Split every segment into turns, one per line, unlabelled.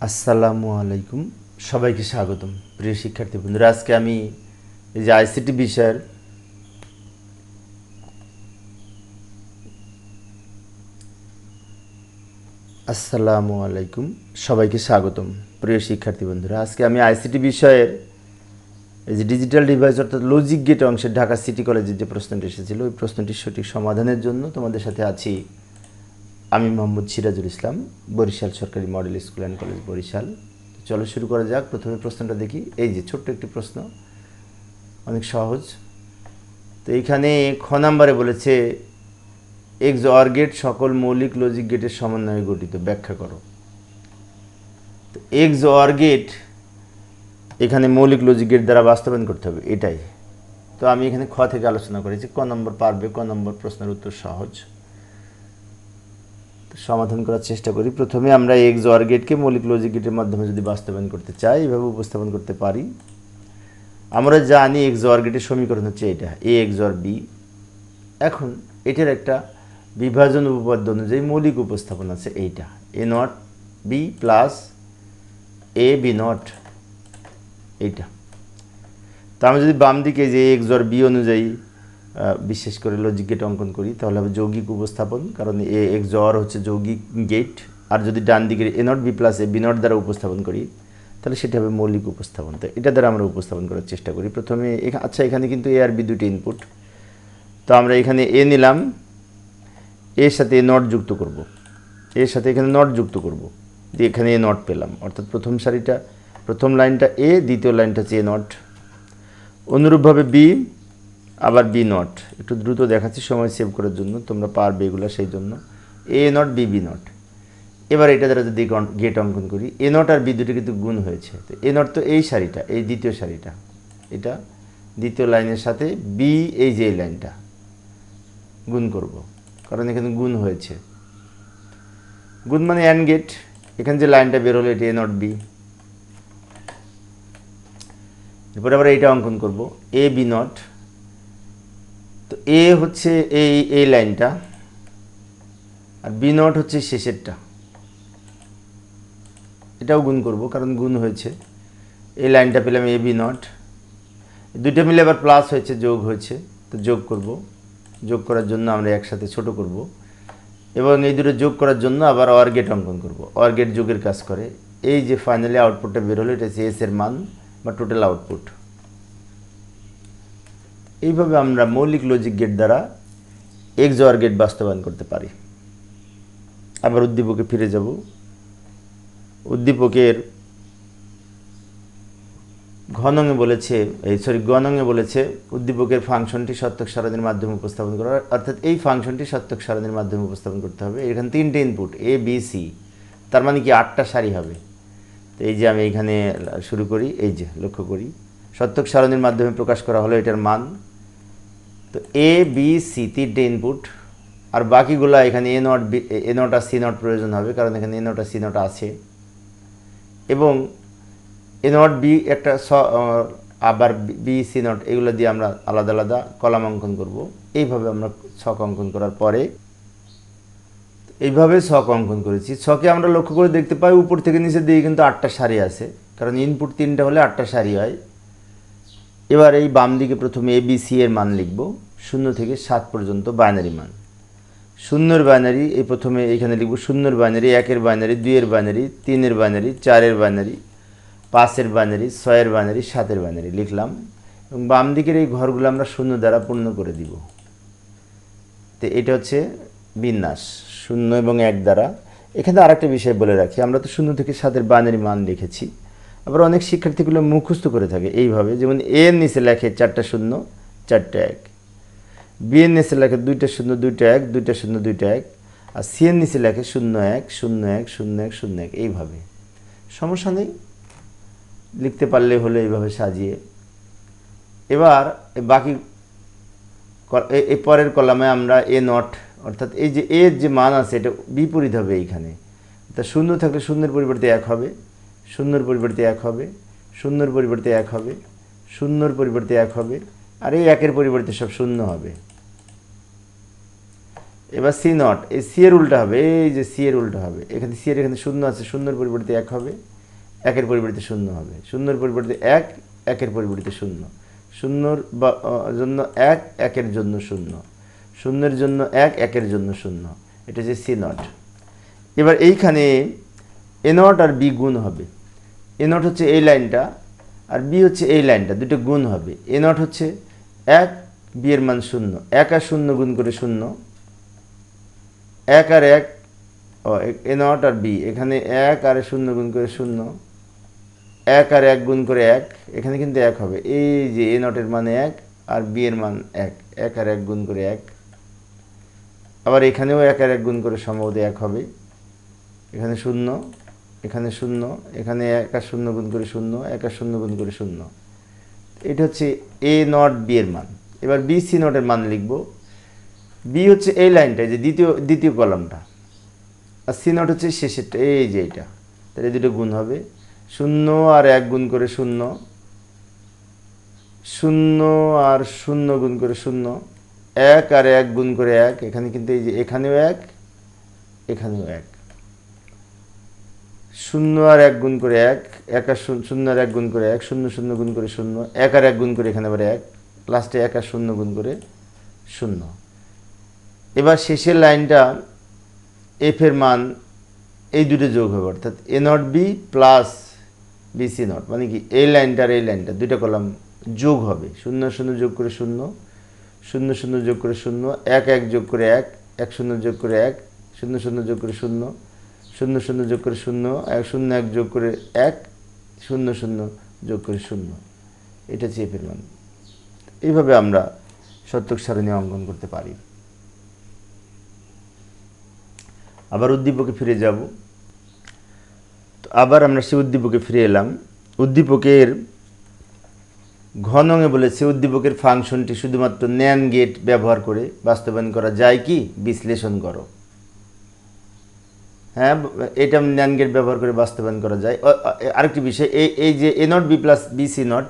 আসসালামু আলাইকুম, সবাইকে স্বাগতম। প্রিয় শিক্ষার্থী বন্ধুরা, আজকে আমি এই যে আইসিটি বিষয়ের আসসালামু আলাইকুম, সবাইকে স্বাগতম। প্রিয় শিক্ষার্থী বন্ধুরা, আজকে আমি আইসিটি বিষয়ের এই যে ডিজিটাল ডিভাইস অর্থাৎ লজিক গেট অংশের ঢাকা সিটি কলেজের যে প্রশ্নটি এসেছিল ওই প্রশ্নটির সঠিক সমাধানের জন্য তোমাদের সাথে আছি আমি মোহাম্মদ সিরাজুল ইসলাম, বরিশাল সরকারি model school and college Barishal. চলো শুরু করা যাক। প্রথমে প্রশ্নটা দেখি। এই যে ছোট্ট একটি প্রশ্ন, অনেক সহজ। তো এইখানে খ নাম্বারে বলেছে এক্স অর গেট সকল মৌলিক লজিক গেটের সমন্বয়ে গঠিত, ব্যাখ্যা করো। তো এক্স অর গেট এখানে মৌলিক লজিক গেট দ্বারা বাস্তবায়ন করতে হবে, এটাই। তো আমি এখানে খ থেকে আলোচনা করেছি। ক নম্বর পারবে, ক নম্বর প্রশ্নের উত্তর সহজ। সমাধান করার চেষ্টা করি। প্রথমে আমরা এক্স অর গেটকে মৌলিক লজিক গেটের মাধ্যমে যদি বাস্তবায়ন করতে চাই, এইভাবে উপস্থাপন করতে পারি। আমরা জানি এক্স অর গেটের সমীকরণ হচ্ছে এটা, এ এক্স অর বি। এখন এটার একটা বিভাজন উপপাদ্য অনুযায়ী মৌলিক উপস্থাপন আছে এইটা, A not B plus A B not, এইটা। তো আমি যদি বাম দিকে যে এক্স অর বি অনুযায়ী বিশেষ করে লজিক গেট অঙ্কন করি, তাহলে হবে যৌগিক উপস্থাপন, কারণ এ এক্স অর হচ্ছে যৌগিক গেট। আর যদি ডান দিকে A not B plus A B not দ্বারা উপস্থাপন করি, তাহলে সেটা হবে মৌলিক উপস্থাপন। তো এটা দ্বারা আমরা উপস্থাপন করার চেষ্টা করি। প্রথমে আচ্ছা, এখানে কিন্তু এ আর বি দুটি ইনপুট। তো আমরা এখানে এ নিলাম, এর সাথে এ নট যুক্ত করব, এর সাথে এখানে নট যুক্ত করব, দিয়ে এখানে এ নট পেলাম। অর্থাৎ প্রথম লাইনটা এ, দ্বিতীয় লাইনটা হচ্ছে এ নট। অনুরূপভাবে বি, আবার বি নট। একটু দ্রুত দেখাচ্ছি সময় সেভ করার জন্য, তোমরা পারবে এগুলো, সেই জন্য এ নট বি বি নট। এবার এটা দ্বারা যদি গেট অঙ্কন করি, এ নট আর বি দুটো কিন্তু গুণ হয়েছে। তো এ নট তো এই সারিটা, এই দ্বিতীয় সারিটা, এটা দ্বিতীয় লাইনের সাথে বি, এই যে এই লাইনটা গুণ করব, কারণ এখানে গুণ হয়েছে। গুণ মানে অ্যান্ড গেট। এখানে যে লাইনটা বের হলো এটা এ নট বি। এরপরে আবার এইটা অঙ্কন করব, এ বি নট। তো এ হচ্ছে এই লাইনটা, আর বি নট হচ্ছে শেষেরটা, এটাও গুণ করব কারণ গুণ হয়েছে। এই লাইনটা পেলাম এ বি নট, দুইটা মিলে আবার প্লাস হয়েছে, যোগ হয়েছে। তো যোগ করব, যোগ করার জন্য আমরা একসাথে ছোট করব, এবং এই দুটো যোগ করার জন্য আবার অর গেট অঙ্কন করব। অর গেট যোগের কাজ করে। এই যে ফাইনালি আউটপুটটা বের হলো, এটা হচ্ছে এস এর মান বা টোটাল আউটপুট। এইভাবে আমরা মৌলিক লজিক গেট দ্বারা এক্স অর গেট বাস্তবায়ন করতে পারি। আবার উদ্দীপকে ফিরে যাব। উদ্দীপকের ঘনঙে বলেছে, গণঙে বলেছে উদ্দীপকের ফাংশনটি সত্যক সারণীর মাধ্যমে উপস্থাপন করা, অর্থাৎ এই ফাংশনটি সত্যক সারণীর মাধ্যমে উপস্থাপন করতে হবে। এখানে তিনটে ইনপুট এ বি সি, তার মানে কি 8টা সারি হবে। তো এই যে আমি এখানে শুরু করি, এই যে লক্ষ্য করি সত্যক সারণীর মাধ্যমে প্রকাশ করা হলো এটার মান। তো এ বি সি তিনটে ইনপুট, আর বাকিগুলো এখানে এ নট আর সি নট প্রয়োজন হবে, কারণ এখানে এ নট আর সি নট আছে। এবং এ নট বি একটা আবার বি সি নট, এগুলো দিয়ে আমরা আলাদা আলাদা কলাম অঙ্কন করব। এইভাবে আমরা ছক অঙ্কন করার পরে এইভাবে ছক অঙ্কন করেছি। ছকে আমরা লক্ষ্য করে দেখতে পাই উপর থেকে নিচের দিকে কিন্তু 8টা সারি আছে, কারণ ইনপুট 3টা হলে 8টা সারি হয়। এবার এই বাম দিকে প্রথমে এ বি সি এর মান লিখব, 0 থেকে 7 পর্যন্ত বাইনারি মান। শূন্যের বাইনারি এই প্রথমে এখানে লিখব, 0-এর বাইনারি, 1-এর বাইনারি, 2-এর বাইনারি, 3-এর বাইনারি, 4-এর বাইনারি, 5-এর বাইনারি, 6-এর বাইনারি, 7-এর বাইনারি লিখলাম। এবং বাম দিকের এই ঘরগুলো আমরা 0 দ্বারা পূর্ণ করে দিব। তো এটা হচ্ছে বিন্যাস 0 এবং 1 দ্বারা। এখানে আরেকটা বিষয় বলে রাখি, আমরা তো 0 থেকে 7-এর বাইনারি মান লিখেছি। আবার অনেক শিক্ষার্থীগুলো মুখস্থ করে থাকে এইভাবে, যেমন এ এর নিচে লেখে 4টা 0 4টা 1, বি এর নিচে লেখে 2টা 0 2টা 1 2টা 0 2টা 1, আর সি এর নিচে লেখে 0 1 0 1 0 1 0 1। এইভাবে সমস্যা নেই, লিখতে পারলে হলো এইভাবে সাজিয়ে। এবার বাকি এই পরের কলামে আমরা এ নট, অর্থাৎ এই যে এর যে মান আছে এটা বিপরীত হবে এইখানে। তা 0 থাকলে 0-এর পরিবর্তে 1 হবে, 0-এর পরিবর্তে 1 হবে, 0-এর পরিবর্তে 1 হবে, 0-এর পরিবর্তে 1 হবে, আর এই 1-এর পরিবর্তে সব 0 হবে। এবার সি নট, এই সি এর উল্টা হবে, এই যে সি এর উল্টা হবে, এখানে সি এর এখানে শূন্য আছে, শূন্যের পরিবর্তে 1 হবে, 1-এর পরিবর্তে 0 হবে, 0-এর পরিবর্তে 1, 1-এর পরিবর্তে 0, 0-র জন্য 1, 1-এর জন্য 0, 0-এর জন্য 1, 1-এর জন্য 0, এটা হচ্ছে সি নট। এবার এইখানে এ নট আর বি গুণ হবে, এ নট হচ্ছে এই লাইনটা আর বি হচ্ছে এই লাইনটা, দুটো গুণ হবে। এ নট হচ্ছে 1, বি এর মান 0, 1 আর 0 গুণ করে 0, 1 আর 1, এ নট আর বি এখানে 1 আর 0 গুণ করে 0, 1 আর 1 গুণ করে 1, এখানে কিন্তু 1 হবে, এই যে এ নটের মান 1 আর বি এর মান 1, 1 আর 1 গুণ করে 1, আবার এখানেও 1 আর 1 গুণ করে সম্ভবত 1 হবে, এখানে 0, এখানে 0, এখানে 1 আর 0 গুণ করে 0, 1 আর 0 গুণ করে 0, এটা হচ্ছে এ নট বি এর মান। এবার বি সি নটের মান লিখব, বি হচ্ছে এই লাইনটা, যে দ্বিতীয় কলামটা, আর সি নট হচ্ছে শেষেরটা, এই যে এটা, তাহলে দুটো গুণ হবে, 0 আর 1 গুণ করে 0, 0 আর 0 গুণ করে 0, 1 আর 1 গুণ করে 1, এখানে কিন্তু এই যে এখানেও 1, এখানেও 1, 0 আর 1 গুণ করে 1, 1 আর 0 আর 1 গুণ করে 1, 0 0 গুণ করে 0, 1 আর 1 গুণ করে এখানে আবার 1, লাস্টে 1 আর 0 গুণ করে 0। এবার শেষের লাইনটা এফ এর মান এই দুটো যোগ হবে, অর্থাৎ A not B plus B C not, মানে কি এই লাইনটা আর এই লাইনটা দুটো কলাম যোগ হবে, 0 0 যোগ করে 0, 0 0 যোগ করে 0, 1 1 যোগ করে 1, 1 0 যোগ করে 1, 0 0 যোগ করে 0, 0 0 যোগ করে 0, 1 0 1 যোগ করে 1, 0 0 যোগ করে 0, এটা হচ্ছে এফ এর মান। এইভাবে আমরা সত্যক সারণী অঙ্কন করতে পারি। আবার উদ্দীপকে ফিরে যাব, তো আবার আমরা সেই উদ্দীপকে ফিরে এলাম। উদ্দীপকের ঘনঙে বলেছে উদ্দীপকের ফাংশনটি শুধুমাত্র ন্যান গেট ব্যবহার করে বাস্তবায়ন করা যায় কি, বিশ্লেষণ করো। হ্যাঁ, এটা ন্যান গেট ব্যবহার করে বাস্তবায়ন করা যায়। আরেকটি বিষয়, এই যে A not B plus B C not,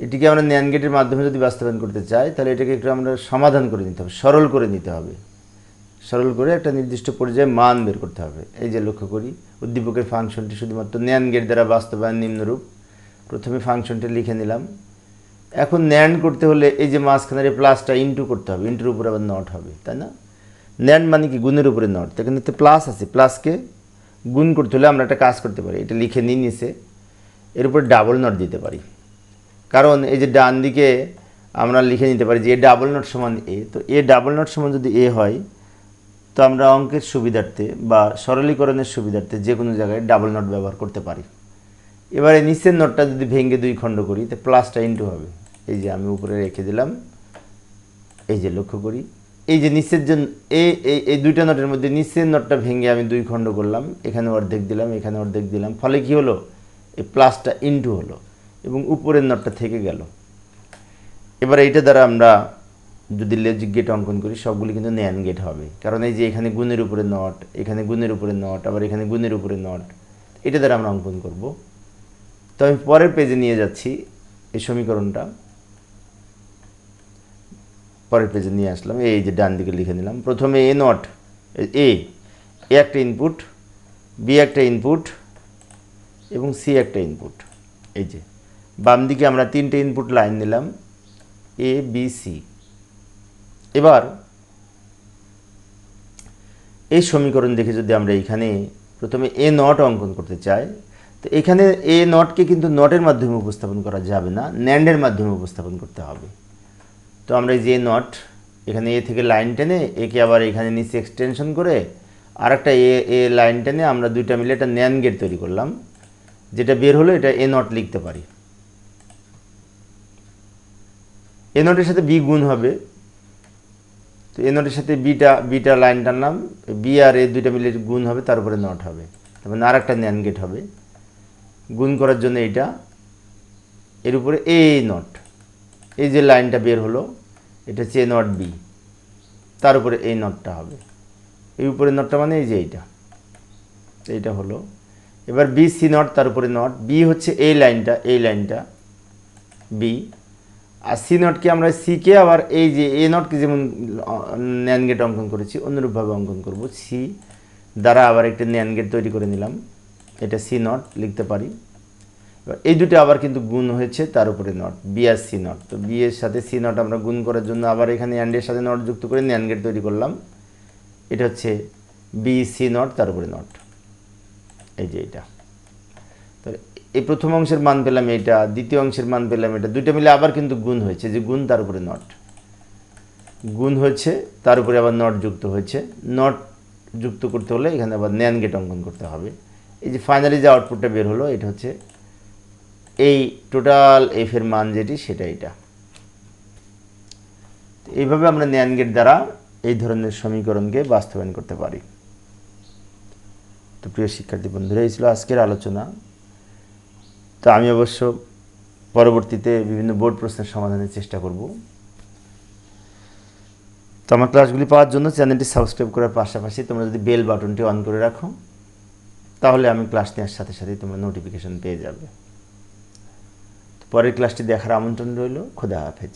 এটিকে আমরা ন্যান গেটের মাধ্যমে যদি বাস্তবায়ন করতে চাই, তাহলে এটাকে একটু আমরা সমাধান করে নিতে হবে, সরল করে নিতে হবে, সরল করে একটা নির্দিষ্ট পর্যায়ে মান বের করতে হবে। এই যে লক্ষ্য করি, উদ্দীপকের ফাংশনটি শুধুমাত্র ন্যান গেট দ্বারা বাস্তবায়ন নিম্নরূপ। প্রথমে ফাংশনটি লিখে নিলাম। এখন ন্যান্ড করতে হলে এই যে মাঝখানের এই প্লাসটা ইনটু করতে হবে, ইনটুর উপরে আবার নট হবে, তাই না? ন্যান্ড মানে কি গুণের উপরে নট, এখানে তো প্লাস আছে, প্লাসকে গুণ করতে হলে আমরা একটা কাজ করতে পারি, এটা লিখে নিয়ে নিচে এর উপরে ডাবল নট দিতে পারি। কারণ এই যে ডান দিকে আমরা লিখে নিতে পারি যে এ ডাবল নট সমান এ, তো এ ডাবল নট সমান যদি এ হয়, তো আমরা অঙ্কের সুবিধার্থে বা সরলীকরণের সুবিধার্থে যে কোনো জায়গায় ডাবল নট ব্যবহার করতে পারি। এবারে নিচের নটটা যদি ভেঙে 2 খণ্ড করি, তো প্লাসটা ইনটু হবে, এই যে আমি উপরে রেখে দিলাম, এই যে লক্ষ্য করি, এই যে নিচের জন্য এই দুইটা নটের মধ্যে নিচের নটটা ভেঙে আমি 2 খণ্ড করলাম, এখানে অর্ধেক দিলাম, এখানে অর্ধেক দিলাম, ফলে কি হলো, এই প্লাসটা ইনটু হলো এবং উপরের নটটা থেকে গেল। এবার এইটা দ্বারা আমরা যদি লজিক গেট অঙ্কন করি, সবগুলি কিন্তু ন্যান গেট হবে, কারণ এই যে এখানে গুণের উপরে নট, এখানে গুণের উপরে নট, আবার এখানে গুণের উপরে নট, এটা দ্বারা আমরা অঙ্কন করব। তো আমি পরের পেজে নিয়ে যাচ্ছি এই সমীকরণটা, পরের পেজে নিয়ে আসলাম, এই যে ডান দিকে লিখে নিলাম। প্রথমে এ নট, এ একটা ইনপুট, বি একটা ইনপুট এবং সি একটা ইনপুট। এই যে বাম দিকে আমরা 3টে ইনপুট লাইন নিলাম, এ বি সি। এবার এই সমীকরণ দেখে যদি আমরা এখানে প্রথমে এ নট অঙ্কন করতে চাই, তো এখানে এ নটকে কিন্তু নটের মাধ্যমে উপস্থাপন করা যাবে না, ন্যান্ডের মাধ্যমে উপস্থাপন করতে হবে। তো আমরা এই যে নট, এখানে এ থেকে লাইন টেনে একে আবার এখানে নিচে এক্সটেনশন করে আর একটা এ লাইন টেনে আমরা দুইটা মিলে একটা ন্যান গেট তৈরি করলাম, যেটা বের হলো এটা এ নট লিখতে পারি। এ নটের সাথে বি গুণ হবে, তো এ নটের সাথে বিটা লাইন টানলাম, বি আর এ দুইটা মিলে গুণ হবে, তার উপরে নট হবে, তার মানে আর একটা ন্যান গেট হবে। গুণ করার জন্য এইটা, এর উপরে এ নট, এই যে লাইনটা বের হলো এটা হচ্ছে এ নট বি, তার উপরে এই নটটা হবে, এই উপরে নটটা মানে এই যে এইটা হলো। এবার বি সি নট, তার উপরে নট, বি হচ্ছে এই লাইনটা বি, আর সি নটকে আমরা সিকে আবার এই যে এ নটকে যেমন ন্যান গেট অঙ্কন করেছি অনুরূপভাবে অঙ্কন করব। সি দ্বারা আবার একটা ন্যান গেট তৈরি করে নিলাম, এটা সি নট লিখতে পারি। এবার এই দুটো আবার কিন্তু গুণ হয়েছে, তার উপরে নট, বি আর সি নট। তো বি এর সাথে সি নট আমরা গুণ করার জন্য আবার এখানে অ্যান্ডের সাথে নট যুক্ত করে ন্যান গেট তৈরি করলাম। এটা হচ্ছে বি সি নট, তার উপরে নট, এই যে এটা। তো এই প্রথম অংশের মান পেলাম এটা, দ্বিতীয় অংশের মান পেলাম এটা, দুইটা মিলে আবার কিন্তু গুণ হয়েছে, যে গুণ তার উপরে নট, গুণ হয়েছে তার উপরে আবার নট যুক্ত হয়েছে। নট যুক্ত করতে হলে এখানে আবার ন্যান গেট অঙ্কন করতে হবে। এই যে ফাইনালি যে আউটপুটটা বের হলো এটা হচ্ছে এই টোটাল এফ এর মান যেটি সেটা এটা। এইভাবে আমরা ন্যান গেট দ্বারা এই ধরনের সমীকরণকে বাস্তবায়ন করতে পারি। তো প্রিয় শিক্ষার্থী বন্ধুরা, এই ছিল আজকের আলোচনা। তো আমি অবশ্য পরবর্তীতে বিভিন্ন বোর্ড প্রশ্নের সমাধানের চেষ্টা করব। তো আমার ক্লাসগুলি পাওয়ার জন্য চ্যানেলটি সাবস্ক্রাইব করার পাশাপাশি তোমরা যদি বেল বাটনটি অন করে রাখো, তাহলে আমি ক্লাস নেওয়ার সাথে সাথেই তোমরা নোটিফিকেশন পেয়ে যাবে। পরের ক্লাসটি দেখার আমন্ত্রণ রইল। খোদা হাফেজ।